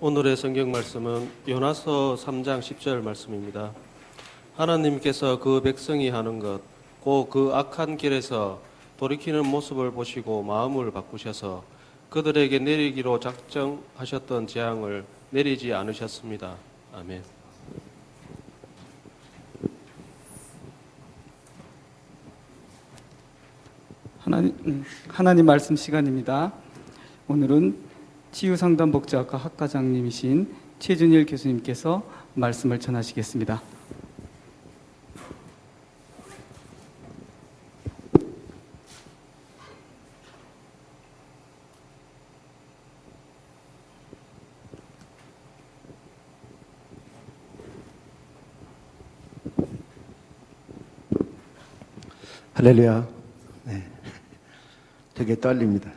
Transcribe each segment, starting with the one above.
오늘의 성경 말씀은 요나서 3장 10절 말씀입니다. 하나님께서 그 백성이 하는 것, 곧 그 악한 길에서 돌이키는 모습을 보시고 마음을 바꾸셔서 그들에게 내리기로 작정하셨던 재앙을 내리지 않으셨습니다. 아멘. 하나님 말씀 시간입니다. 오늘은 치유상담복지학과 학과장님이신 최준일 교수님께서 말씀을 전하시겠습니다. 할렐루야. 네. 되게 떨립니다.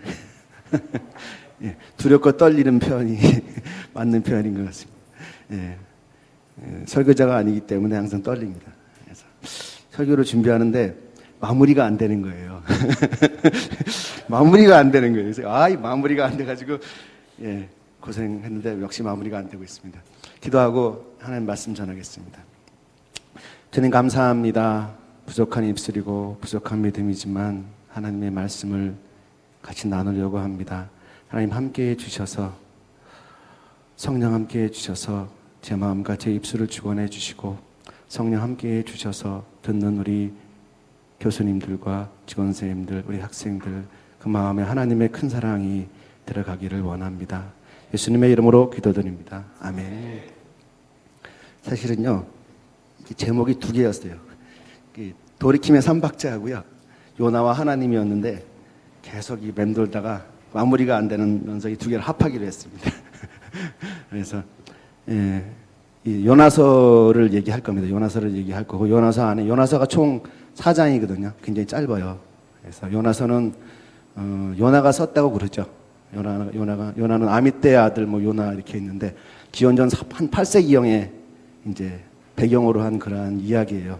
예, 두렵고 떨리는 표현이 맞는 표현인 것 같습니다. 예, 설교자가 아니기 때문에 항상 떨립니다. 그래서 설교를 준비하는데 마무리가 안 되는 거예요. 마무리가 안 되는 거예요. 그래서 이 마무리가 안 돼가지고 고생했는데 역시 마무리가 안 되고 있습니다. 기도하고 하나님 말씀 전하겠습니다. 주님 감사합니다. 부족한 입술이고 부족한 믿음이지만 하나님의 말씀을 같이 나누려고 합니다. 하나님 함께해 주셔서 성령 함께해 주셔서 제 마음과 제 입술을 주관해 주시고 성령 함께해 주셔서 듣는 우리 교수님들과 직원 선생님들, 우리 학생들 그 마음에 하나님의 큰 사랑이 들어가기를 원합니다. 예수님의 이름으로 기도드립니다. 아멘. 사실은요 제목이 두 개였어요. 돌이킴의 3박자하고요 요나와 하나님이었는데 계속 맴돌다가 마무리가 안 되면서 이 두 개를 합하기로 했습니다. 그래서 이 요나서를 얘기할 겁니다. 요나서를 얘기할 거고 요나서 안에 요나서가 총 4장이거든요. 굉장히 짧아요. 그래서 요나서는 요나가 썼다고 그러죠. 요나는 아미떼의 아들 요나 이렇게 있는데 기원전 한 8세기경에 이제 배경으로 한 그러한 이야기예요.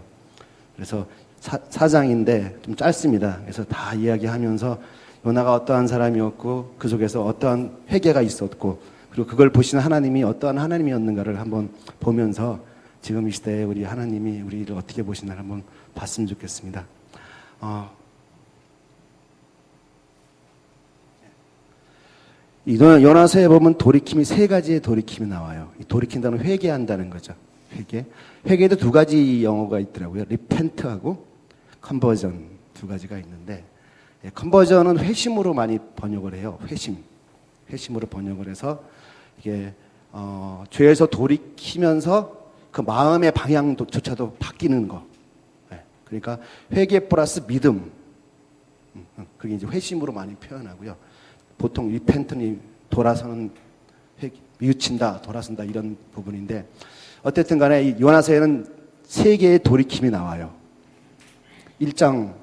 그래서 4장인데 좀 짧습니다. 그래서 다 이야기하면서 요나가 어떠한 사람이었고 그 속에서 어떠한 회개가 있었고 그리고 그걸 보시는 하나님이 어떠한 하나님이었는가를 한번 보면서 지금 이 시대에 우리 하나님이 우리를 어떻게 보시나를 한번 봤으면 좋겠습니다. 이 요나서에 보면 돌이킴이 세 가지의 돌이킴이 나와요. 이 돌이킨다는 회개한다는 거죠. 회개도 두 가지 영어가 있더라고요. 리펜트하고 컨버전 두 가지가 있는데 컨버전은 회심으로 많이 번역을 해요. 회심으로 번역을 해서 이게 죄에서 돌이키면서 그 마음의 방향조차도 바뀌는 거. 그러니까 회개 플러스 믿음. 그게 이제 회심으로 많이 표현하고요. 보통 리펜트는 돌아서는 뉘우친다, 돌아선다 이런 부분인데 어쨌든 간에 이 요나서에는 세 개의 돌이킴이 나와요. 1장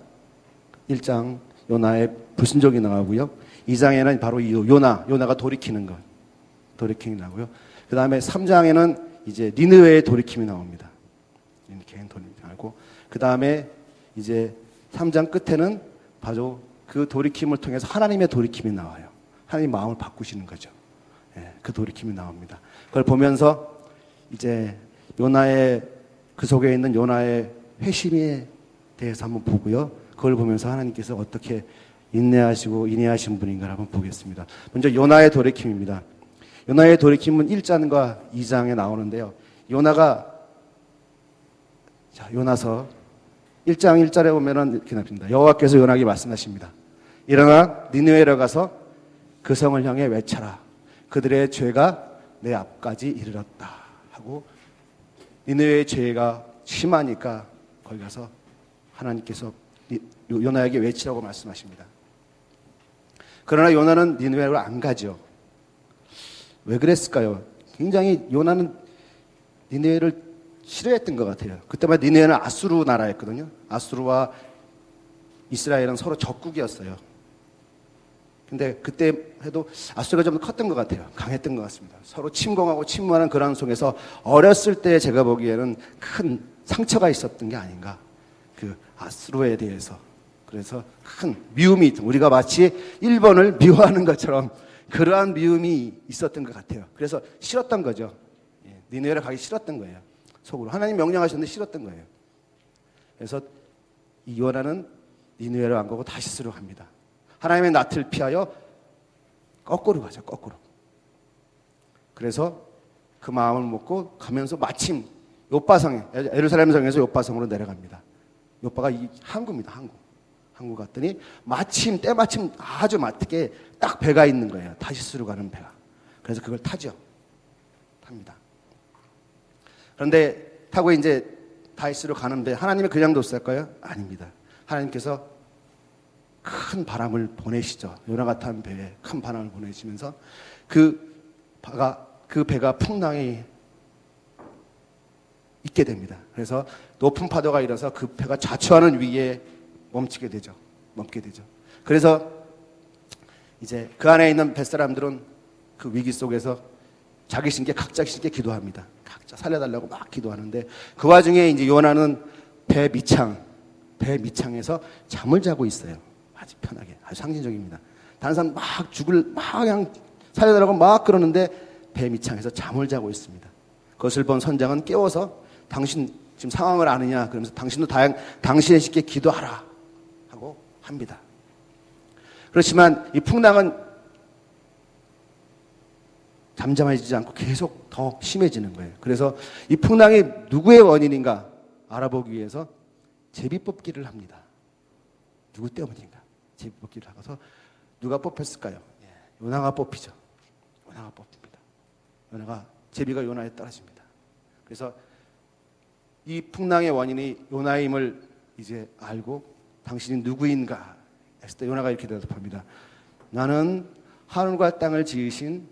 요나의 불순종이 나오고요. 2장에는 바로 이 요나가 돌이키는 돌이킴이 나오고요. 그 다음에 3장에는 이제 니느웨의 돌이킴이 나옵니다. 개인 돌이킴이 나오고, 그 다음에 이제 3장 끝에는 바로 그 돌이킴을 통해서 하나님의 돌이킴이 나와요. 하나님 마음을 바꾸시는 거죠. 그 돌이킴이 나옵니다. 그걸 보면서 이제 요나의 그 속에 있는 요나의 회심에 대해서 한번 보고요. 그걸 보면서 하나님께서 어떻게 인내하시고 인내하신 분인가 한번 보겠습니다. 먼저 요나의 돌이킴입니다. 요나의 돌이킴은 1장과 2장에 나오는데요. 요나서 1장 1절에 보면은 이렇게 나옵니다. 여호와께서 요나에게 말씀하십니다. 일어나 니느웨로 가서 그 성을 향해 외쳐라. 그들의 죄가 내 앞까지 이르렀다 하고 니느웨의 죄가 심하니까 거기 가서 하나님께서 요나에게 외치라고 말씀하십니다. 그러나 요나는 니느웨로 안 가죠. 왜 그랬을까요? 굉장히 요나는 니느웨를 싫어했던 것 같아요. 그때만 니느웨는 아수르 나라였거든요. 아수르와 이스라엘은 서로 적국이었어요. 근데 그때 해도 아수르가 좀 컸던 것 같아요. 강했던 것 같습니다. 서로 침공하고 침무하는 그런 속에서 어렸을 때 제가 보기에는 큰 상처가 있었던 게 아닌가. 그 아수르에 대해서. 그래서 큰 미움이, 우리가 마치 일본을 미워하는 것처럼 그러한 미움이 있었던 것 같아요. 그래서 싫었던 거죠. 니느웨로 가기 싫었던 거예요. 속으로. 하나님 명령하셨는데 싫었던 거예요. 그래서 이 요나는 니느웨로 안 가고 다시스로 갑니다. 하나님의 낯을 피하여 거꾸로 가죠. 거꾸로. 그래서 그 마음을 먹고 가면서 마침 요빠성에, 예루살렘 성에서 요빠성으로 내려갑니다. 요빠가 이 항구입니다. 항구 갔더니 마침 때마침 아주 맞게 딱 배가 있는 거예요. 다시스로 가는 배가. 그래서 그걸 타죠. 탑니다. 그런데 타고 이제 다시스로 가는 배, 하나님이 그냥 뒀을까요? 아닙니다. 하나님께서 큰 바람을 보내시죠. 요나가 탄 배에 큰 바람을 보내시면서 그 배가 풍랑에 있게 됩니다. 그래서 높은 파도가 일어서 그 배가 자초하는 위에 멈게 되죠. 그래서 이제 그 안에 있는 뱃사람들은 그 위기 속에서 자기 신께 각자 신께 기도합니다. 각자 살려달라고 막 기도하는데 그 와중에 이제 요나는 배 밑창에서 잠을 자고 있어요. 아주 편하게, 아주 상징적입니다. 다른 사람 막 그냥 살려달라고 막 그러는데 배 밑창에서 잠을 자고 있습니다. 그것을 본 선장은 깨워서 당신 지금 상황을 아느냐 그러면서 당신도 당신의 신께 기도하라 하고 합니다. 그렇지만 이 풍랑은 잠잠해지지 않고 계속 더 심해지는 거예요. 그래서 이 풍랑이 누구의 원인인가 알아보기 위해서 제비뽑기를 합니다. 누구 때문인가 제비뽑기를 하고서 누가 뽑혔을까요? 요나가 뽑히죠. 요나가 뽑힙니다. 제비가 요나에 떨어집니다. 그래서 이 풍랑의 원인이 요나임을 이제 알고 당신이 누구인가 했을 때 요나가 이렇게 대답합니다. 나는 하늘과 땅을 지으신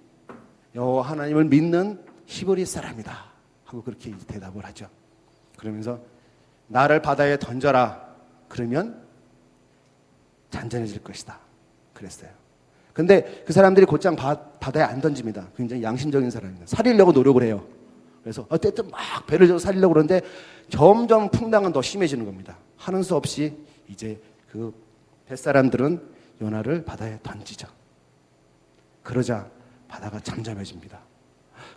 여호와 하나님을 믿는 히브리 사람이다 하고 그렇게 대답을 하죠. 그러면서 나를 바다에 던져라. 그러면 잔잔해질 것이다. 그랬어요. 근데 그 사람들이 곧장 바다에 안 던집니다. 굉장히 양심적인 사람입니다. 살리려고 노력을 해요. 그래서 어쨌든 막 배를 져서 살리려고 그러는데 점점 풍랑은 더 심해지는 겁니다. 하는 수 없이 이제 그 뱃사람들은 요나를 바다에 던지죠. 그러자 바다가 잠잠해집니다.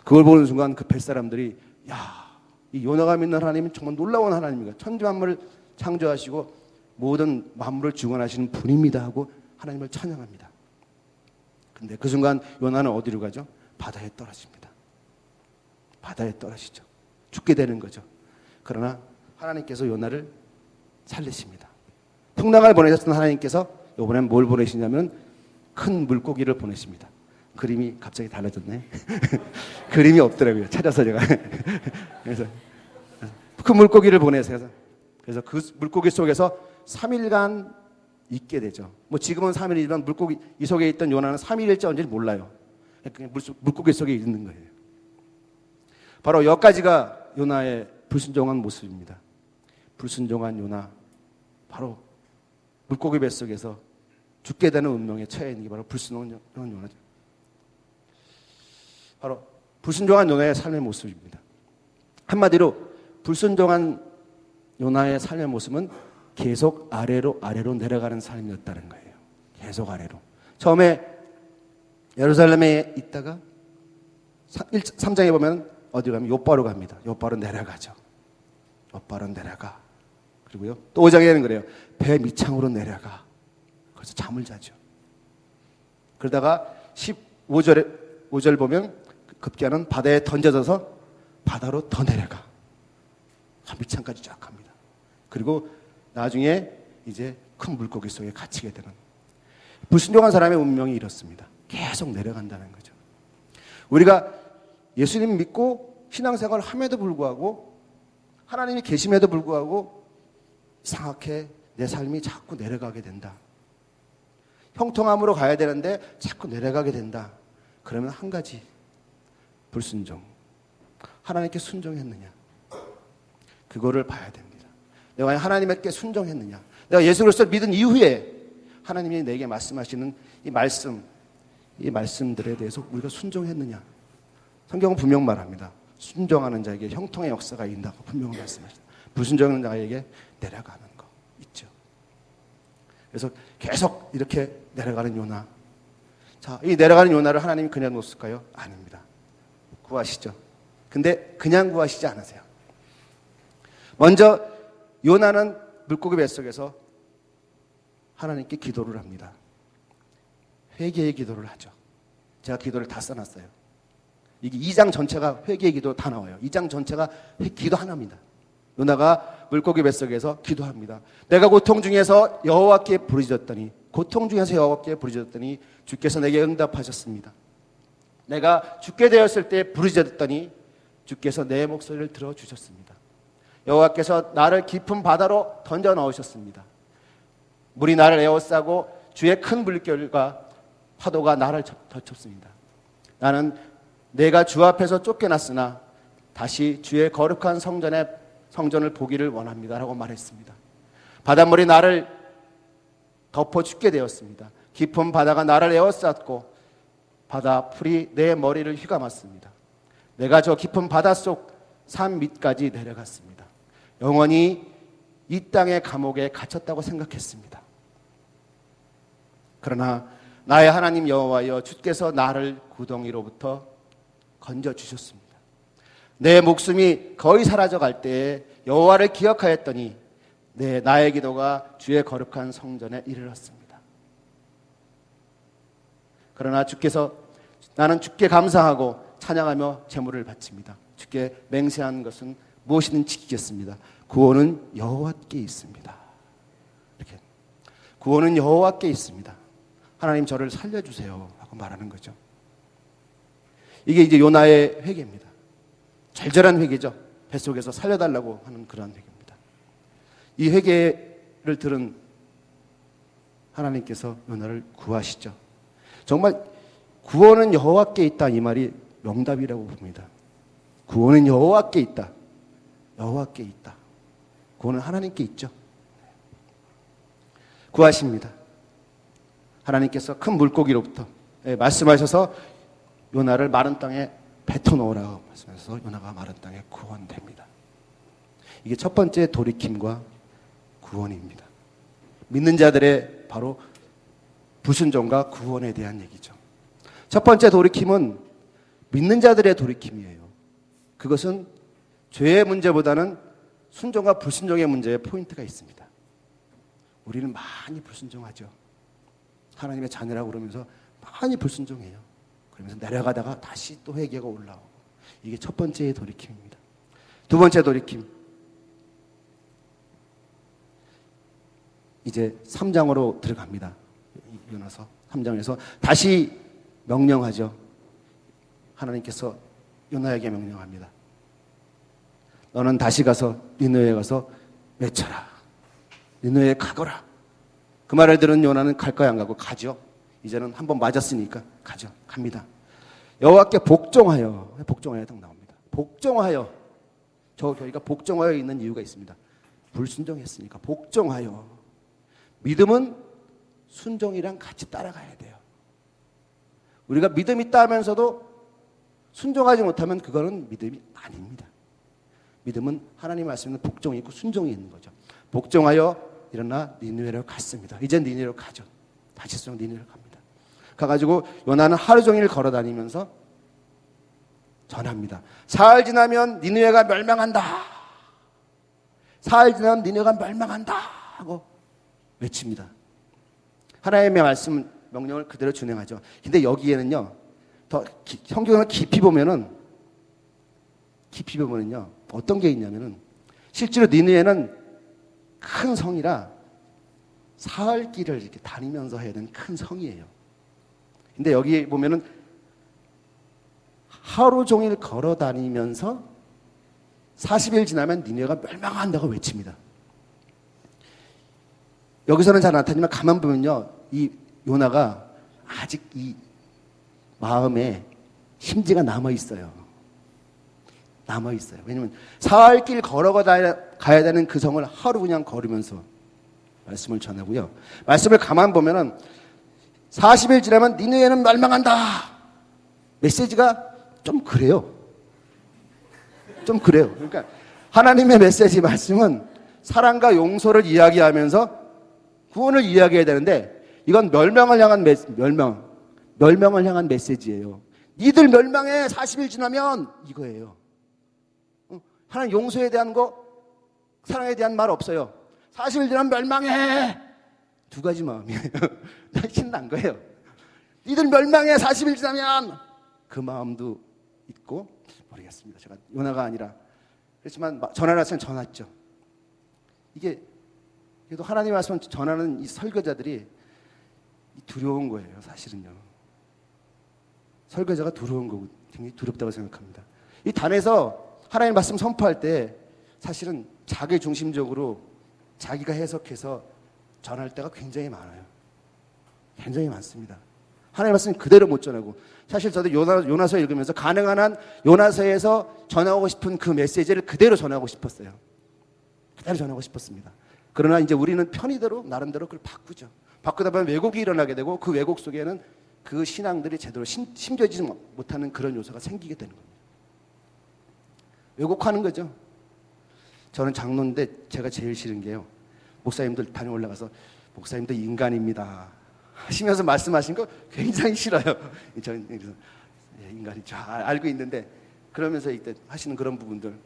그걸 보는 순간 그 뱃사람들이 이 요나가 믿는 하나님은 정말 놀라운 하나님입니다. 천지만물을 창조하시고 모든 만물을 주관하시는 분입니다 하고 하나님을 찬양합니다. 근데 그 순간 요나는 어디로 가죠? 바다에 떨어집니다. 바다에 떨어지죠. 죽게 되는 거죠. 그러나 하나님께서 요나를 살리십니다. 풍랑을 보내셨던 하나님께서 이번엔 뭘 보내시냐면 큰 물고기를 보내십니다. 그림이 갑자기 달라졌네. 그림이 없더라고요. 찾아서 제가. 그래서 큰 물고기를 보내세요. 그래서 그 물고기 속에서 3일간 있게 되죠. 뭐 지금은 3일이지만 물고기 이 속에 있던 요나는 3일일지 언제인지 몰라요. 그냥 물고기 속에 있는 거예요. 바로 여기까지가 요나의 불순종한 모습입니다. 불순종한 요나, 바로 물고기 뱃속에서 죽게 되는 운명에 처해 있는 게 바로 불순종한 요나죠. 바로 불순종한 요나의 삶의 모습입니다. 한마디로 불순종한 요나의 삶의 모습은 계속 아래로 내려가는 삶이었다는 거예요. 계속 아래로. 처음에 예루살렘에 있다가 3장에 보면 어디로 가면 요바로 갑니다. 요바로 내려가죠. 요바로 내려가. 그리고요. 또 5장에는 그래요. 배 밑창으로 내려가. 그래서 잠을 자죠. 그러다가 5절 보면 급기야는 바다에 던져져서 바다로 더 내려가. 밑창까지 쫙 갑니다. 그리고 나중에 이제 큰 물고기 속에 갇히게 되는 불순종한 사람의 운명이 이렇습니다. 계속 내려간다는 거죠. 우리가 예수님 믿고 신앙생활을 함에도 불구하고 하나님이 계심에도 불구하고 이상하게 내 삶이 자꾸 내려가게 된다. 형통함으로 가야 되는데 자꾸 내려가게 된다. 그러면 한 가지 불순종. 하나님께 순종했느냐. 그거를 봐야 됩니다. 내가 하나님께 순종했느냐. 내가 예수 그리스도를 믿은 이후에 하나님이 내게 말씀하시는 이 말씀들에 대해서 우리가 순종했느냐. 성경은 분명 말합니다. 순종하는 자에게 형통의 역사가 있다고 분명 말씀하십니다. 불순종하는 자에게 내려가는 거 있죠. 그래서 계속 이렇게 내려가는 요나. 자, 이 내려가는 요나를 하나님이 그냥 놓을까요? 아닙니다. 구하시죠. 근데 그냥 구하시지 않으세요. 먼저 요나는 물고기 뱃속에서 하나님께 기도를 합니다. 회개의 기도를 하죠. 제가 기도를 다 써놨어요. 이게 2장 전체가 회개의 기도 다 나와요. 2장 전체가 기도 하나입니다. 요나가 물고기 뱃속에서 기도합니다. 내가 고통 중에서 여호와께 부르짖었더니 주께서 내게 응답하셨습니다. 내가 죽게 되었을 때 부르짖었더니 주께서 내 목소리를 들어주셨습니다. 여호와께서 나를 깊은 바다로 던져 넣으셨습니다. 물이 나를 에워싸고 주의 큰 물결과 파도가 나를 덮쳤습니다. 나는 내가 주 앞에서 쫓겨났으나 다시 주의 거룩한 성전을 보기를 원합니다 라고 말했습니다. 바닷물이 나를 덮어 죽게 되었습니다. 깊은 바다가 나를 에워쌌고 바다 풀이 내 머리를 휘감았습니다. 내가 저 깊은 바닷속 산 밑까지 내려갔습니다. 영원히 이 땅의 감옥에 갇혔다고 생각했습니다. 그러나 나의 하나님 여호와여, 주께서 나를 구덩이로부터 건져주셨습니다. 내 목숨이 거의 사라져갈 때에 여호와를 기억하였더니 나의 기도가 주의 거룩한 성전에 이르렀습니다. 그러나 나는 주께 감사하고 찬양하며 제물을 바칩니다. 주께 맹세한 것은 무엇이든 지키겠습니다. 구원은 여호와께 있습니다. 이렇게 구원은 여호와께 있습니다. 하나님 저를 살려주세요 하고 말하는 거죠. 이게 이제 요나의 회개입니다. 절절한 회개죠. 뱃속에서 살려달라고 하는 그런 회개입니다. 이 회개를 들은 하나님께서 요나를 구하시죠. 정말 구원은 여호와께 있다, 이 말이 명답이라고 봅니다. 구원은 여호와께 있다. 여호와께 있다. 구원은 하나님께 있죠. 구하십니다. 하나님께서 큰 물고기로부터 말씀하셔서 요나를 마른 땅에 뱉어놓으라고 말씀하셔서 요나가 마른 땅에 구원됩니다. 이게 첫 번째 돌이킴과 구원입니다. 믿는 자들의 바로 불순종과 구원에 대한 얘기죠. 첫 번째 돌이킴은 믿는 자들의 돌이킴이에요. 그것은 죄의 문제보다는 순종과 불순종의 문제에 포인트가 있습니다. 우리는 많이 불순종하죠. 하나님의 자녀라고 그러면서 많이 불순종해요. 그러면서 내려가다가 다시 또 회개가 올라오고, 이게 첫 번째의 돌이킴입니다. 두 번째 돌이킴, 이제 3장으로 들어갑니다. 요나서 3장에서 다시 명령하죠. 하나님께서 요나에게 명령합니다. 너는 다시 가서 니느웨에 가서 외쳐라. 니느웨에 가거라. 그 말을 들은 요나는 갈까요, 안 가고? 가죠. 이제는 한번 맞았으니까 가죠. 갑니다. 여호와께 복종하여 딱 나옵니다. 복종하여. 저희가 복종하여 있는 이유가 있습니다. 불순종했으니까 복종하여. 믿음은 순종이랑 같이 따라가야 돼요. 우리가 믿음 있다 하면서도 순종하지 못하면 그거는 믿음이 아닙니다. 믿음은 하나님 말씀에 복종이 있고 순종이 있는 거죠. 복종하여 일어나 니느웨로 갔습니다. 이제 니느웨로 가죠. 다시 니느웨로 갑니다. 가가지고 요나는 하루 종일 걸어다니면서 전합니다. 사흘 지나면 니느웨가 멸망한다. 사흘 지나면 니느웨가 멸망한다 하고 외칩니다. 하나님의 말씀 명령을 그대로 준행하죠. 근데 여기에는요, 더 성경을 깊이 보면은요, 어떤 게 있냐면은, 실제로 니느웨는 큰 성이라 사흘 길을 이렇게 다니면서 해야 되는 큰 성이에요. 근데 여기 보면은 하루 종일 걸어 다니면서 40일 지나면 니느웨가 멸망한다고 외칩니다. 여기서는 잘 나타나지만 가만 보면요, 이 요나가 아직 이 마음에 심지가 남아 있어요. 왜냐면 사흘 길 걸어가야 되는 그 성을 하루 그냥 걸으면서 말씀을 전하고요. 말씀을 가만 보면은 40일 지나면 니느웨는 멸망한다. 메시지가 좀 그래요. 그러니까 하나님의 메시지 말씀은 사랑과 용서를 이야기하면서 구원을 이야기해야 되는데, 이건 멸망을 향한 멸망을 향한 메시지예요. 니들 멸망해 40일 지나면 이거예요. 하나님 용서에 대한 거, 사랑에 대한 말 없어요. 40일 지나면 멸망해. 두 가지 마음이에요. 신난 거예요. 니들 멸망해 40일 지나면. 그 마음도 있고 모르겠습니다. 제가 요나가 아니라 그렇지만 전하라 했으면 전했죠. 이게 그래도 하나님 말씀 전하는 이 설교자들이 두려운 거예요. 사실은요. 설교자가 두려운 거고 굉장히 두렵다고 생각합니다. 이 단에서 하나님 말씀 선포할 때 사실은 자기 중심적으로 자기가 해석해서 전할 때가 굉장히 많아요. 굉장히 많습니다. 하나님 말씀 그대로 못 전하고, 사실 저도 요나서 읽으면서 가능한 한 요나서에서 전하고 싶은 그 메시지를 그대로 전하고 싶었어요. 그대로 전하고 싶었습니다. 그러나 이제 우리는 편의대로 나름대로 그걸 바꾸죠. 바꾸다 보면 왜곡이 일어나게 되고, 그 왜곡 속에는 그 신앙들이 제대로 심겨지지 못하는 그런 요소가 생기게 되는 겁니다. 왜곡하는 거죠. 저는 장로인데 제가 제일 싫은 게요, 목사님들 단에 올라가서 목사님도 인간입니다 하시면서 말씀하신 거 굉장히 싫어요. 저는 그래서 인간이 잘 알고 있는데, 그러면서 이때 하시는 그런 부분들,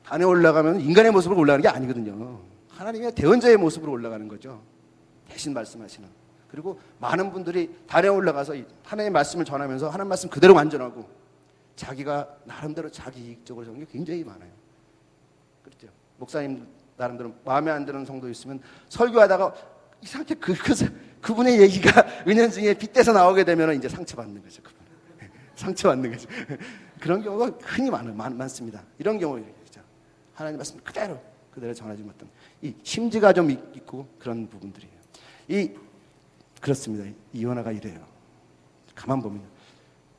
단에 올라가면 인간의 모습으로 올라가는 게 아니거든요. 하나님의 대언자의 모습으로 올라가는 거죠. 대신 말씀하시는. 그리고 많은 분들이 단에 올라가서 하나님의 말씀을 전하면서 하나님 말씀 그대로 완전하고 자기가 나름대로 자기 이익적으로 적는 게 굉장히 많아요. 그렇죠. 목사님 나름대로 마음에 안 드는 성도 있으면 설교하다가 이상하게 그분의 얘기가 은연중에 빗대서 나오게 되면 이제 상처받는 거죠. 그분. 상처받는 거죠. 그런 경우가 흔히 많습니다. 이런 경우죠. 하나님 말씀 그대로 전하지 못한 이 심지가 좀 있고 그런 부분들이에요. 그렇습니다. 이 요나가 이래요. 가만 보면.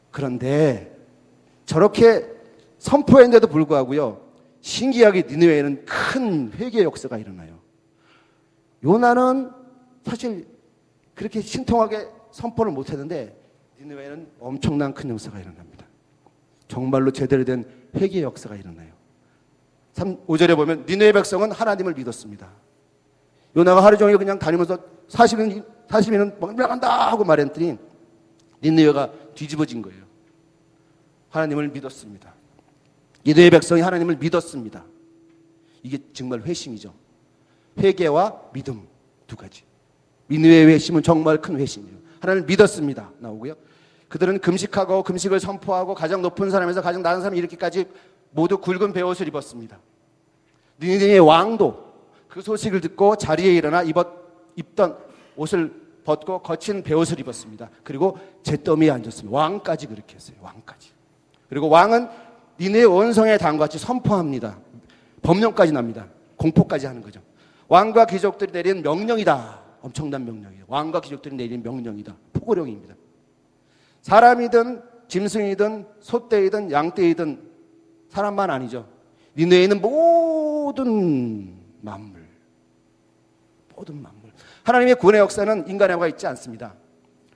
그런데 저렇게 선포했는데도 불구하고요, 신기하게 니느웨에는 큰 회개 역사가 일어나요. 요나는 사실 그렇게 신통하게 선포를 못했는데 니느웨에는 엄청난 큰 역사가 일어납니다. 정말로 제대로 된 회개 역사가 일어나요. 5절에 보면 니느웨 백성은 하나님을 믿었습니다. 요나가 하루 종일 그냥 다니면서 40일은 멸망한다 하고 말했더니 니느웨가 뒤집어진 거예요. 하나님을 믿었습니다. 니느웨 백성이 하나님을 믿었습니다. 이게 정말 회심이죠. 회개와 믿음 두 가지. 니느웨의 회심은 정말 큰 회심이에요. 하나님을 믿었습니다 나오고요. 그들은 금식하고 금식을 선포하고 가장 높은 사람에서 가장 낮은 사람이 이렇게까지 모두 굵은 베옷을 입었습니다. 니느웨의 왕도 그 소식을 듣고 자리에 일어나 입던 옷을 벗고 거친 베옷을 입었습니다. 그리고 잿더미에 앉았습니다. 왕까지 그렇게 했어요. 왕까지. 그리고 왕은 니느웨 원성의 당과 같이 선포합니다. 법령까지 납니다. 공포까지 하는 거죠. 왕과 귀족들이 내린 명령이다. 엄청난 명령이에요. 왕과 귀족들이 내린 명령이다. 포고령입니다. 사람이든 짐승이든 소떼이든 양떼이든 사람만 아니죠. 니느웨에는 모든 만물. 하나님의 구원의 역사는 인간의 역사가 있지 않습니다.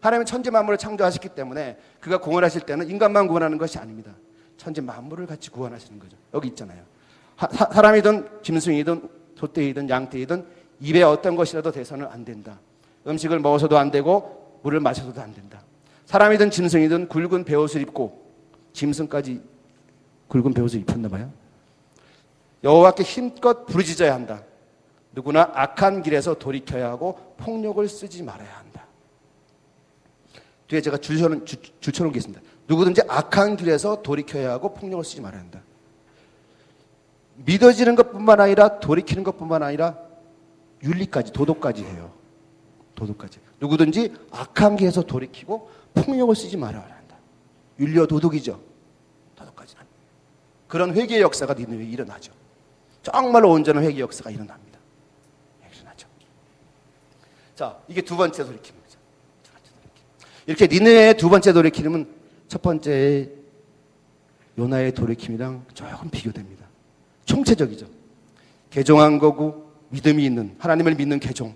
하나님은 천지 만물을 창조하셨기 때문에 그가 구원하실 때는 인간만 구원하는 것이 아닙니다. 천지 만물을 같이 구원하시는 거죠. 여기 있잖아요. 사람이든 짐승이든 소떼이든 양떼이든 입에 어떤 것이라도 대서는 안 된다. 음식을 먹어서도 안 되고 물을 마셔서도 안 된다. 사람이든 짐승이든 굵은 베옷을 입고, 짐승까지 굵은 베옷을 입혔나 봐요. 여호와께 힘껏 부르짖어야 한다. 누구나 악한 길에서 돌이켜야 하고 폭력을 쓰지 말아야 한다. 뒤에 제가 줄쳐놓은 게 있습니다. 누구든지 악한 길에서 돌이켜야 하고 폭력을 쓰지 말아야 한다. 믿어지는 것뿐만 아니라 돌이키는 것뿐만 아니라 윤리까지, 도덕까지 해요. 도덕까지. 누구든지 악한 길에서 돌이키고 폭력을 쓰지 말아야 한다. 윤리와 도덕이죠. 도덕까지는. 그런 회개의 역사가 니느웨에 일어나죠. 정말로 온전한 회개의 역사가 일어납니다. 일어나죠. 자, 이게 두 번째 돌이킴입니다. 이렇게 니느웨의 두 번째 돌이킴은 첫 번째 요나의 돌이킴이랑 조금 비교됩니다. 총체적이죠. 개종한 거고 믿음이 있는, 하나님을 믿는 개종,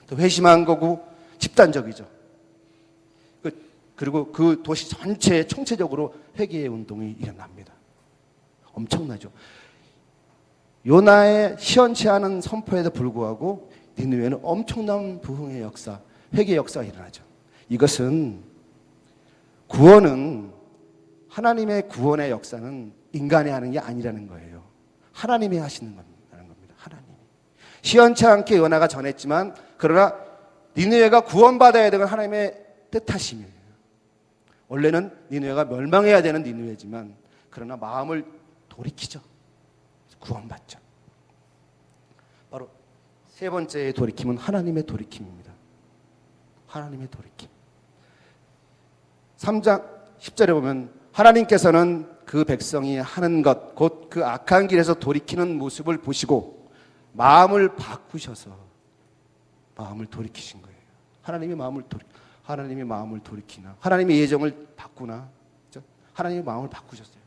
또 회심한 거고 집단적이죠. 그리고 그 도시 전체에 총체적으로 회개의 운동이 일어납니다. 엄청나죠. 요나의 시원치 않은 선포에도 불구하고 니느웨는 엄청난 부흥의 역사, 회개의 역사가 일어나죠. 이것은 구원은 하나님의 구원의 역사는 인간이 하는 게 아니라는 거예요. 하나님이 하시는 겁니다. 하나님이. 시원치 않게 요나가 전했지만 그러나 니느웨가 구원받아야 되는 하나님의 뜻하심이에요. 원래는 니느웨가 멸망해야 되는 니느웨지만 그러나 마음을 돌이키죠. 구원받죠. 바로 세 번째의 돌이킴은 하나님의 돌이킴입니다. 하나님의 돌이킴. 3장 10절에 보면 하나님께서는 그 백성이 하는 것, 곧 그 악한 길에서 돌이키는 모습을 보시고 마음을 바꾸셔서 마음을 돌이키신 거예요. 하나님이 마음을 돌이키나, 하나님의 예정을 바꾸나, 그렇죠? 하나님의 마음을 바꾸셨어요.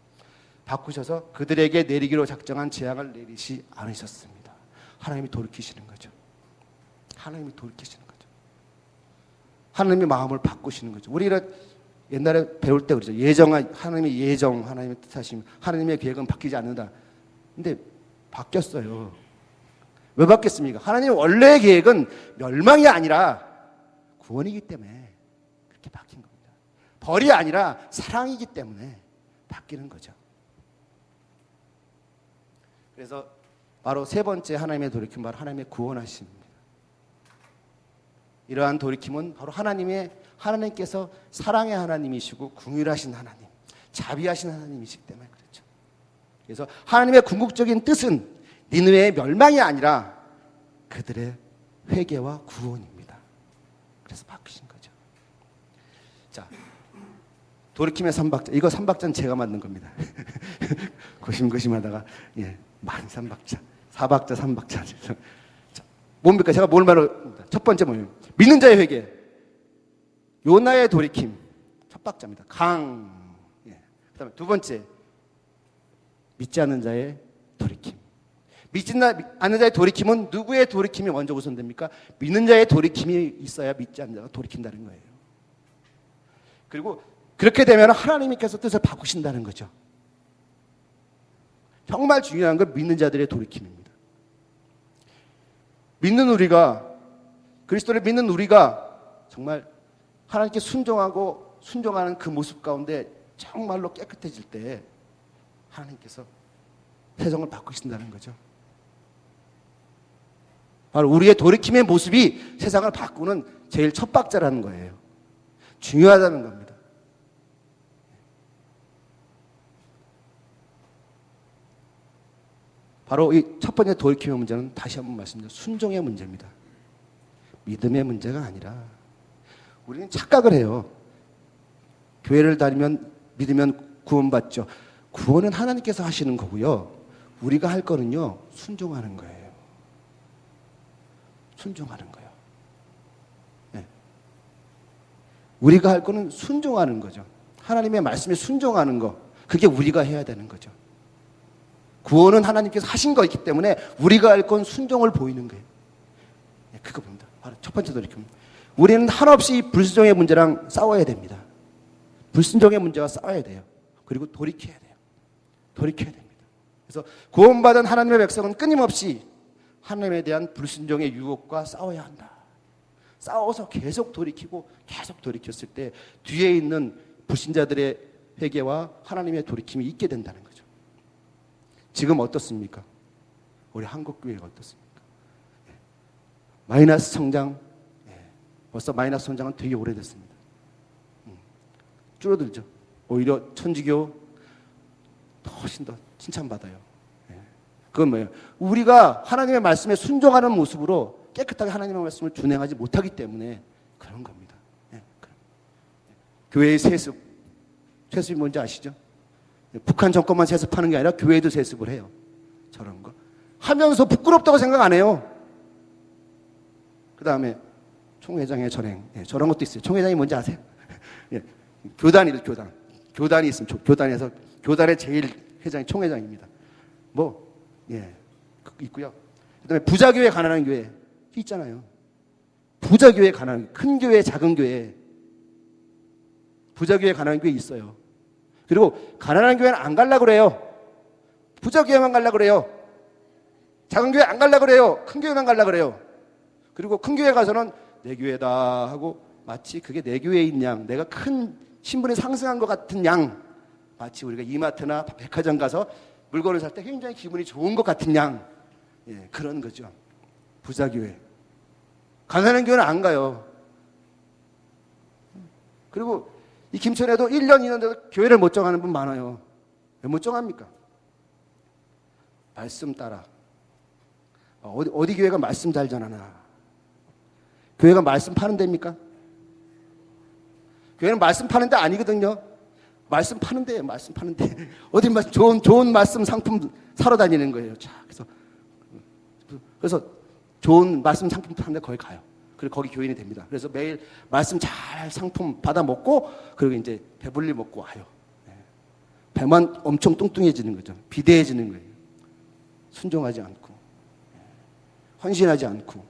바꾸셔서 그들에게 내리기로 작정한 재앙을 내리지 않으셨습니다. 하나님이 돌이키시는 거죠. 하나님이 돌이키시는 거죠. 하나님의 마음을 바꾸시는 거죠. 우리가 옛날에 배울 때 그러죠. 하나님의 예정, 하나님의 뜻하심, 하나님의 계획은 바뀌지 않는다. 근데 바뀌었어요. 왜 바뀌었습니까? 하나님의 원래의 계획은 멸망이 아니라 구원이기 때문에 그렇게 바뀐 겁니다. 벌이 아니라 사랑이기 때문에 바뀌는 거죠. 그래서 바로 세 번째 하나님의 돌이킴, 바로 하나님의 구원하심입니다. 이러한 돌이킴은 바로 하나님께서 사랑의 하나님이시고 긍휼하신 하나님, 자비하신 하나님이시기 때문에 그렇죠. 그래서 하나님의 궁극적인 뜻은 니느웨의 멸망이 아니라 그들의 회개와 구원입니다. 그래서 바뀌신 거죠. 자, 돌이킴의 3박자. 이거 3박자는 제가 만든 겁니다. 고심고심하다가 만 3박자, 4박자, 3박자. 자, 뭡니까? 제가 뭘 말합니다. 첫 번째 뭐예요? 믿는 자의 회개. 요나의 돌이킴. 첫 박자입니다. 그다음에 두 번째, 믿지 않는 자의 돌이킴. 믿지 않는 자의 돌이킴은 누구의 돌이킴이 먼저 우선됩니까? 믿는 자의 돌이킴이 있어야 믿지 않는 자가 돌이킨다는 거예요. 그리고 그렇게 되면 하나님께서 뜻을 바꾸신다는 거죠. 정말 중요한 건 믿는 자들의 돌이킴입니다. 믿는 우리가, 그리스도를 믿는 우리가 정말 하나님께 순종하는 그 모습 가운데 정말로 깨끗해질 때 하나님께서 세상을 바꾸신다는 거죠. 바로 우리의 돌이킴의 모습이 세상을 바꾸는 제일 첫 박자라는 거예요. 중요하다는 겁니다. 바로 이 첫 번째 돌이킴의 문제는 다시 한번 말씀드려 순종의 문제입니다. 믿음의 문제가 아니라 우리는 착각을 해요. 교회를 다니면 믿으면 구원받죠. 구원은 하나님께서 하시는 거고요. 우리가 할 거는요, 순종하는 거예요. 순종하는 거예요. 네. 우리가 할 거는 순종하는 거죠. 하나님의 말씀에 순종하는 거. 그게 우리가 해야 되는 거죠. 구원은 하나님께서 하신 거이기 때문에 우리가 할 건 순종을 보이는 거예요. 네, 그거 봅니다. 바로 첫 번째 돌이킴. 우리는 한없이 불순종의 문제랑 싸워야 됩니다. 불순종의 문제와 싸워야 돼요. 그리고 돌이켜야 돼요. 돌이켜야 됩니다. 그래서 구원받은 하나님의 백성은 끊임없이 하나님에 대한 불순종의 유혹과 싸워야 한다. 싸워서 계속 돌이키고 계속 돌이켰을 때 뒤에 있는 불신자들의 회개와 하나님의 돌이킴이 있게 된다는 거죠. 지금 어떻습니까? 우리 한국교회가 어떻습니까? 마이너스 성장, 벌써 마이너스 성장은 되게 오래됐습니다. 줄어들죠. 오히려 천주교 훨씬 더 칭찬받아요. 그건 뭐예요? 우리가 하나님의 말씀에 순종하는 모습으로 깨끗하게 하나님의 말씀을 준행하지 못하기 때문에 그런 겁니다. 교회의 세습이 뭔지 아시죠? 북한 정권만 세습하는 게 아니라 교회도 세습을 해요. 저런 거. 하면서 부끄럽다고 생각 안 해요. 그 다음에 총회장의 전행. 저런 것도 있어요. 총회장이 뭔지 아세요? 교단이죠, 교단. 교단이 있으면 교단에서 교단의 제일 회장이 총회장입니다. 있고요. 그 다음에 부자교회, 가난한 교회. 있잖아요. 부자교회, 가난한 교회. 큰 교회, 작은 교회. 부자교회, 가난한 교회 있어요. 그리고 가난한 교회는 안 가려고 그래요. 부자교회만 가려고 그래요. 작은 교회 안 가려고 그래요. 큰 교회만 가려고 그래요. 그리고 큰 교회 가서는 내 교회다 하고 마치 그게 내 교회인 양, 내가 큰 신분이 상승한 것 같은 양, 마치 우리가 이마트나 백화점 가서 물건을 살 때 굉장히 기분이 좋은 것 같은 양, 예, 그런 거죠. 부자교회. 가난한 교회는 안 가요. 그리고 이 김천에도 1년, 2년 돼도 교회를 못 정하는 분 많아요. 왜 못 정합니까? 말씀 따라. 어디 교회가 말씀 잘 전하나? 교회가 말씀 파는 데입니까? 교회는 말씀 파는 데 아니거든요. 말씀 파는 데예요. 말씀 파는 데. 어디 좋은 말씀 상품 사러 다니는 거예요. 자, 그래서 좋은 말씀 상품 파는 데 거기 가요. 그리고 거기 교인이 됩니다. 그래서 매일 말씀 잘 상품 받아 먹고 그리고 이제 배불리 먹고 와요. 배만 엄청 뚱뚱해지는 거죠. 비대해지는 거예요. 순종하지 않고 헌신하지 않고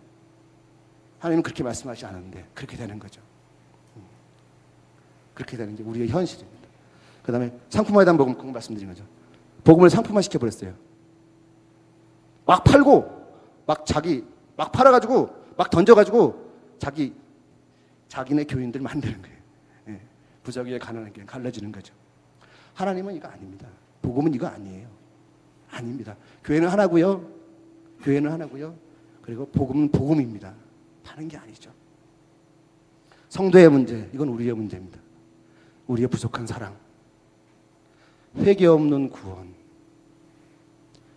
하나님은 그렇게 말씀하지 않았는데 그렇게 되는 거죠. 그렇게 되는 게 우리의 현실입니다. 그 다음에 상품화에 대한 복음 말씀드린 거죠. 복음을 상품화 시켜버렸어요. 막 팔고 막 팔아가지고 막 던져가지고 자기네 교인들 만드는 거예요. 예. 부자교회 가난한 교회 갈라지는 거죠. 하나님은 이거 아닙니다. 복음은 이거 아니에요. 아닙니다. 교회는 하나고요. 교회는 하나고요. 그리고 복음은 복음입니다. 다른 게 아니죠. 성도의 문제, 이건 우리의 문제입니다. 우리의 부족한 사랑. 회개 없는 구원.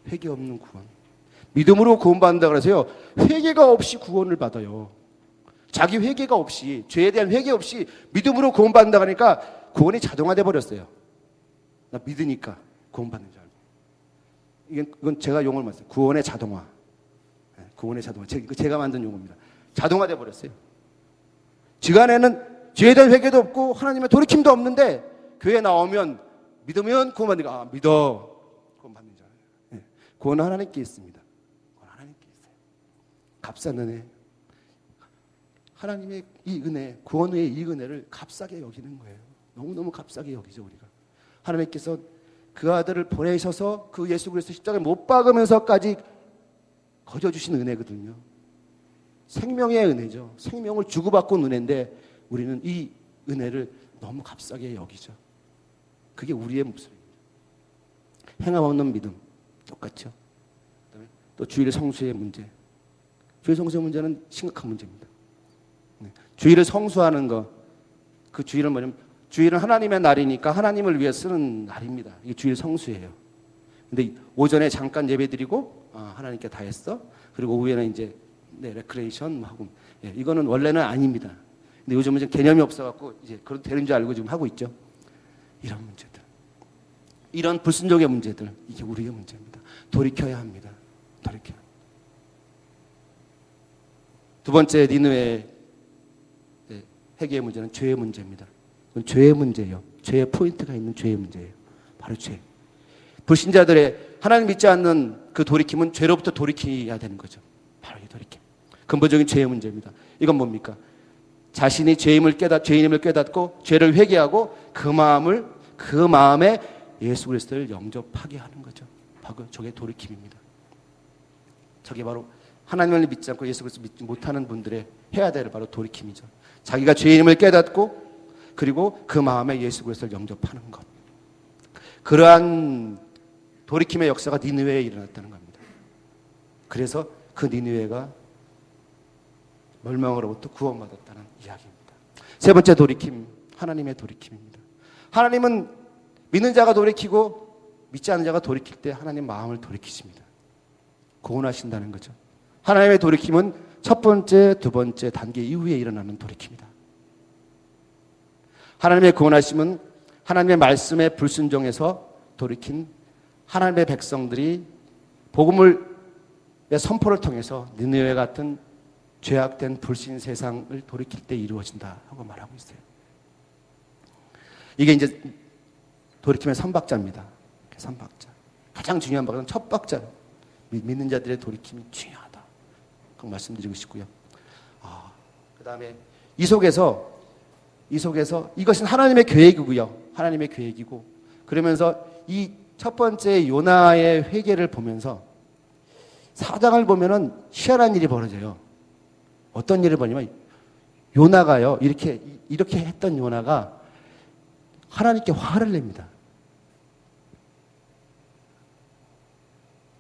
회개 없는 구원. 믿음으로 구원받는다 그래서요. 회개가 없이 구원을 받아요. 자기 회개가 없이, 죄에 대한 회개 없이 믿음으로 구원받는다 하니까 구원이 자동화돼 버렸어요. 나 믿으니까 구원받는 줄 알고. 이건 제가 용어를 만들었어요. 구원의 자동화. 구원의 자동화. 제가 만든 용어입니다. 자동화돼 버렸어요. 지간에는 죄에 대한 회개도 없고 하나님의 돌이킴도 없는데 교회에 나오면 믿으면 구원받는 거. 믿어. 구원받는 줄 알아요. 구원은 하나님께 있습니다. 구원은 하나님께 있어요. 값싼 은혜. 하나님의 이 은혜, 구원 후의 이 은혜를 값싸게 여기는 거예요. 너무너무 값싸게 여기죠, 우리가. 하나님께서 그 아들을 보내셔서 그 예수 그리스도 십자가에 못 박으면서까지 거저주신 은혜거든요. 생명의 은혜죠. 생명을 주고받고 은혜인데 우리는 이 은혜를 너무 값싸게 여기죠. 그게 우리의 목소리입니다. 행함 없는 믿음 똑같죠. 그다음에 또 주일 성수의 문제. 주일 성수의 문제는 심각한 문제입니다. 주일을 성수하는 것, 그 주일은 뭐냐면 주일은 하나님의 날이니까 하나님을 위해 쓰는 날입니다. 이게 주일 성수예요. 근데 오전에 잠깐 예배드리고 하나님께 다 했어. 그리고 오후에는 이제 레크레이션 하고 이거는 원래는 아닙니다. 근데 요즘은 좀 개념이 없어갖고 이제 그런 되는 줄 알고 지금 하고 있죠. 이런 문제들, 이런 불순종의 문제들, 이게 우리의 문제입니다. 돌이켜야 합니다. 돌이켜야. 두 번째 니느웨 회개의 문제는 죄의 문제입니다. 그건 죄의 문제예요. 죄의 포인트가 있는 죄의 문제예요. 바로 죄. 불신자들의 하나님 믿지 않는 그 돌이킴은 죄로부터 돌이켜야 되는 거죠. 바로 이 돌이킴. 근본적인 죄의 문제입니다. 이건 뭡니까? 자신이 죄임을 깨닫고 죄를 회개하고 그 마음에 예수 그리스도를 영접하게 하는 거죠. 바로 저게 돌이킴입니다. 저게 바로 하나님을 믿지 않고 예수 그리스도 믿지 못하는 분들의 해야 될 바로 돌이킴이죠. 자기가 죄인임을 깨닫고 그리고 그 마음에 예수 그리스도를 영접하는 것. 그러한 돌이킴의 역사가 니느웨에 일어났다는 겁니다. 그래서 그 니느웨가 멸망으로부터 구원받았다는 이야기입니다. 세 번째 돌이킴, 하나님의 돌이킴입니다. 하나님은 믿는 자가 돌이키고 믿지 않는 자가 돌이킬 때 하나님 마음을 돌이키십니다. 구원하신다는 거죠. 하나님의 돌이킴은 첫 번째, 두 번째 단계 이후에 일어나는 돌이킴이다. 하나님의 구원하심은 하나님의 말씀에 불순종해서 돌이킨 하나님의 백성들이 복음의 선포를 통해서 니느웨 같은 죄악된 불신 세상을 돌이킬 때 이루어진다 하고 말하고 있어요. 이게 이제 돌이킴의 3박자입니다. 3박자. 가장 중요한 박자는 첫 박자. 믿는 자들의 돌이킴이 중요하다. 그거 말씀드리고 싶고요. 그 다음에 이 속에서 이것은 하나님의 계획이고요. 하나님의 계획이고 그러면서 이 첫 번째 요나의 회개를 보면서 4장을 보면은 희한한 일이 벌어져요. 어떤 일이 벌어지냐면 요나가요. 이렇게 했던 요나가 하나님께 화를 냅니다.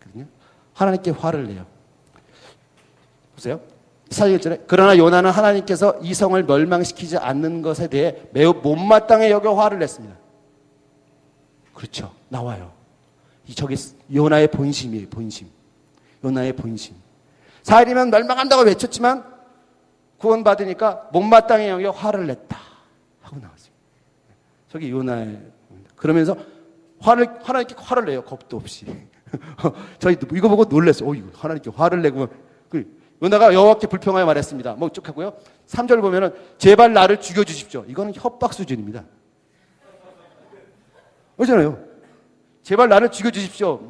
거든요. 하나님께 화를 내요. 보세요. 4절에 그러나 요나는 하나님께서 이 성을 멸망시키지 않는 것에 대해 매우 못마땅해 여겨 화를 냈습니다. 그렇죠. 나와요. 저기 요나의 본심이에요. 본심. 요나의 본심. 4일이면 멸망한다고 외쳤지만 구원받으니까 못마땅해 여겨 화를 냈다 하고 나왔어요. 저기 요나의. 그러면서 하나님께 화를 내요. 겁도 없이. 저희 이거 보고 놀랐어요. 이거 하나님께 화를 내고 요나가 여호와께 불평하여 말했습니다. 뭐 쭉 하고요. 3절 보면은 제발 나를 죽여주십시오. 이거는 협박 수준입니다. 그렇잖아요. 제발 나를 죽여주십시오.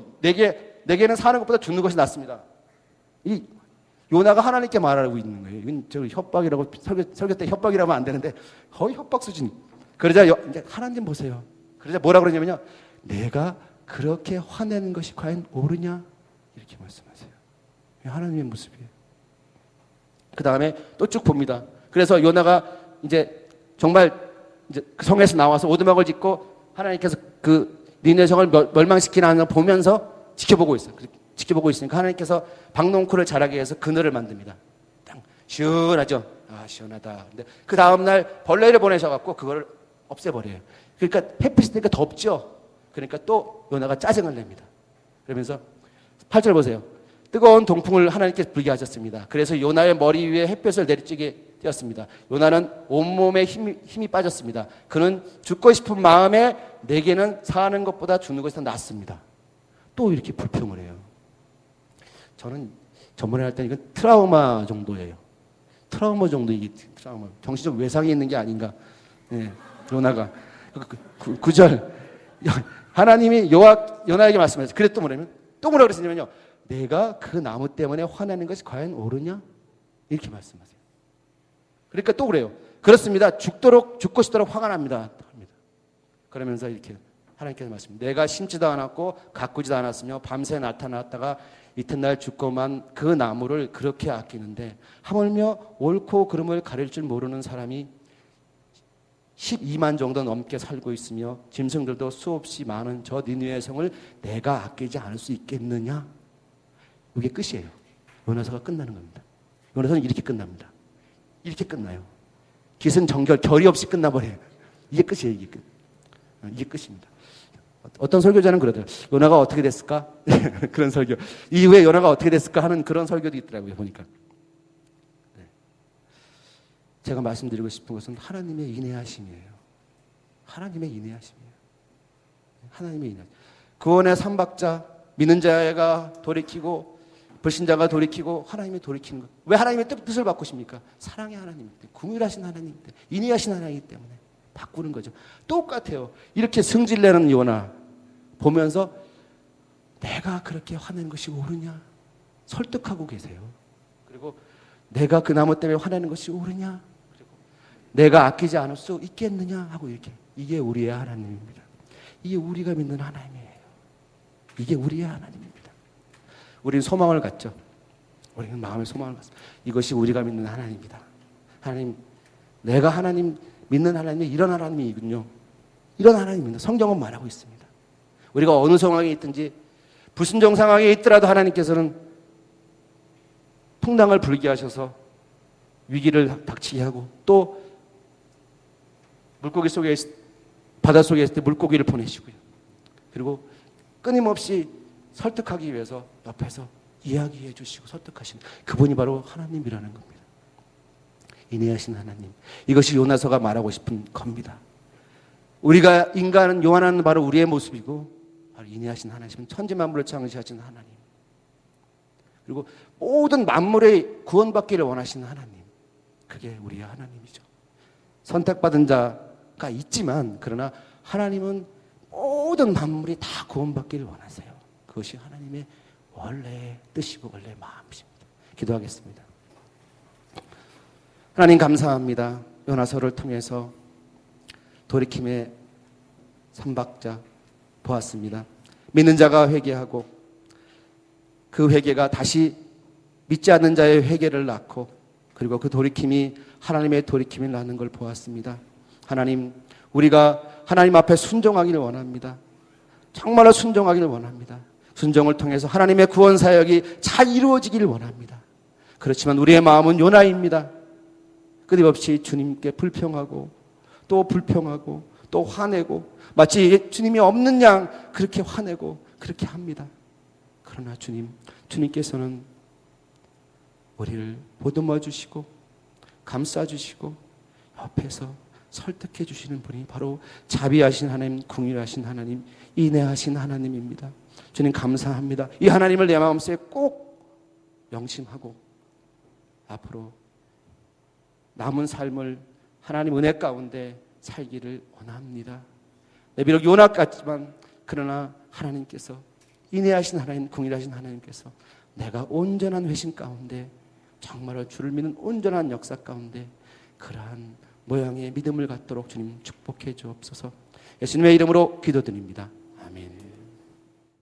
내게는 사는 것보다 죽는 것이 낫습니다. 이 요나가 하나님께 말하고 있는 거예요. 이건 저 협박이라고 설교 때 협박이라면 안 되는데 거의 협박 수준. 그러자 이제 하나님 보세요. 그러자 뭐라 그러냐면요. 내가 그렇게 화내는 것이 과연 옳으냐? 이렇게 말씀하세요. 하나님의 모습이에요. 그 다음에 또 쭉 봅니다. 그래서 요나가 이제 정말 이제 그 성에서 나와서 오두막을 짓고 하나님께서 그 니네 성을 멸망시키는 걸 보면서 지켜보고 있어요. 지켜보고 있으니까 하나님께서 박농쿨을 자라게 위해서 그늘을 만듭니다. 시원하죠? 시원하다. 근데 그 다음날 벌레를 보내셔갖고 그걸 없애버려요. 그러니까 햇빛이 되니까 덥죠? 그러니까 또 요나가 짜증을 냅니다. 그러면서 8절 보세요. 뜨거운 동풍을 하나님께 불게 하셨습니다. 그래서 요나의 머리 위에 햇볕을 내리쬐게 되었습니다. 요나는 온몸에 힘이 빠졌습니다. 그는 죽고 싶은 마음에 내게는 사는 것보다 죽는 것이 더 낫습니다. 또 이렇게 불평을 해요. 저는 전문에 할 때는 이건 트라우마 정도예요. 트라우마 정도, 이게 트라우마. 정신적 외상이 있는 게 아닌가. 네, 요나가. 9절. 하나님이 요나에게 말씀하셨어요. 그래 또 뭐냐면, 또 뭐라 그랬냐면요. 내가 그 나무 때문에 화내는 것이 과연 옳으냐? 이렇게 말씀하세요. 그러니까 또 그래요. 그렇습니다. 죽고 싶도록 화가 납니다. 그러면서 이렇게 하나님께서 말씀합니다. 내가 심지도 않았고 가꾸지도 않았으며 밤새 나타났다가 이튿날 죽고만 그 나무를 그렇게 아끼는데 하물며 옳고 그름을 가릴 줄 모르는 사람이 12만 정도 넘게 살고 있으며 짐승들도 수없이 많은 저 니느웨 성을 내가 아끼지 않을 수 있겠느냐? 이게 끝이에요. 요나서가 끝나는 겁니다. 요나서는 이렇게 끝납니다. 이렇게 끝나요. 기승전결 결이 없이 끝나버려요. 이게 끝이에요. 이게 끝. 이게 끝입니다. 어떤 설교자는 그러더라고요. 요나가 어떻게 됐을까? 그런 설교. 이후에 요나가 어떻게 됐을까 하는 그런 설교도 있더라고요. 보니까. 네. 제가 말씀드리고 싶은 것은 하나님의 인내하심이에요. 하나님의 인내하심이에요. 하나님의 인내하심. 구원의 삼박자, 믿는 자가 돌이키고 불신자가 돌이키고 하나님이 돌이키는 것. 왜 하나님의 뜻을 바꾸십니까? 사랑의 하나님이기 때문에, 긍휼하신 하나님이기 때문에, 인내하신 하나님이기 때문에 바꾸는 거죠. 똑같아요. 이렇게 승질내는 요나 보면서 내가 그렇게 화내는 것이 옳으냐? 설득하고 계세요. 그리고 내가 그 나무 때문에 화내는 것이 옳으냐? 그리고 내가 아끼지 않을 수 있겠느냐? 하고 이렇게. 이게 우리의 하나님입니다. 이게 우리가 믿는 하나님이에요. 이게 우리의 하나님입니다. 우리는 소망을 갖죠. 우리는 마음의 소망을 갖습니다. 이것이 우리가 믿는 하나님입니다. 하나님, 내가 하나님 믿는 하나님이 이런 하나님이군요. 이런 하나님입니다. 성경은 말하고 있습니다. 우리가 어느 상황에 있든지 불순종 상황에 있더라도 하나님께서는 풍랑을 불게 하셔서 위기를 닥치게 하고 또 물고기 속에 바다 속에 있을 때 물고기를 보내시고요. 그리고 끊임없이 설득하기 위해서 옆에서 이야기해 주시고 설득하시는 그분이 바로 하나님이라는 겁니다. 인내하신 하나님. 이것이 요나서가 말하고 싶은 겁니다. 우리가 인간은 요한은 바로 우리의 모습이고 바로 인내하신 하나님은 천지 만물을 창시하신 하나님. 그리고 모든 만물의 구원받기를 원하시는 하나님. 그게 우리의 하나님이죠. 선택받은 자가 있지만 그러나 하나님은 모든 만물이 다 구원받기를 원하세요. 그것이 하나님의 원래의 뜻이고 원래의 마음이십니다. 기도하겠습니다. 하나님 감사합니다. 요나서를 통해서 돌이킴의 삼박자 보았습니다. 믿는 자가 회개하고 그 회개가 다시 믿지 않는 자의 회개를 낳고 그리고 그 돌이킴이 하나님의 돌이킴을 낳는 걸 보았습니다. 하나님, 우리가 하나님 앞에 순종하기를 원합니다. 정말로 순종하기를 원합니다. 순종을 통해서 하나님의 구원 사역이 잘 이루어지기를 원합니다. 그렇지만 우리의 마음은 요나입니다. 끊임없이 주님께 불평하고 또 불평하고 또 화내고 마치 주님이 없는 양 그렇게 화내고 그렇게 합니다. 그러나 주님께서는 우리를 보듬어 주시고 감싸 주시고 옆에서 설득해 주시는 분이 바로 자비하신 하나님, 긍휼하신 하나님, 인애하신 하나님입니다. 주님 감사합니다. 이 하나님을 내 마음속에 꼭 명심하고 앞으로 남은 삶을 하나님 은혜 가운데 살기를 원합니다. 비록 요나 같지만 그러나 하나님께서 인애하신 하나님, 긍휼하신 하나님께서 내가 온전한 회심 가운데 정말로 주를 믿는 온전한 역사 가운데 그러한 모양의 믿음을 갖도록 주님 축복해 주옵소서. 예수님의 이름으로 기도드립니다.